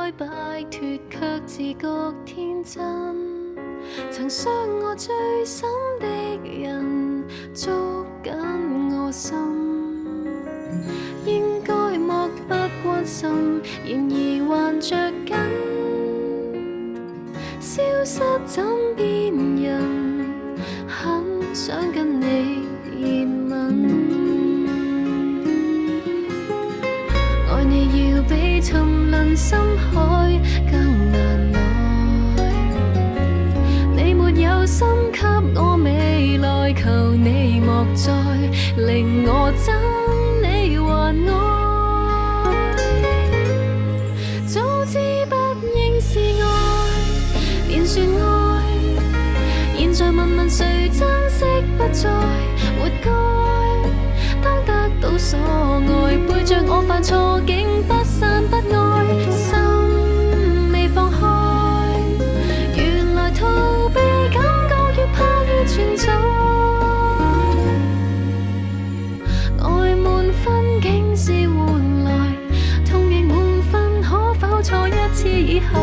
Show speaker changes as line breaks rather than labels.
該擺脫，卻自覺天真。曾傷我最深的人，捉緊我心，應該漠不關心，然而還着緊。消失枕邊人，很想跟你熱吻。愛你要比沉淪深海更難耐，你沒有心給我未來，求你莫再令我憎你還愛。早知不應是愛，便說愛，現在問問誰珍惜不再活該。當得到所愛，背着我犯錯竟不散不愛，心未放開，原來逃避感覺越怕越存在。愛滿分竟是換來痛亦滿分，可否錯一次以後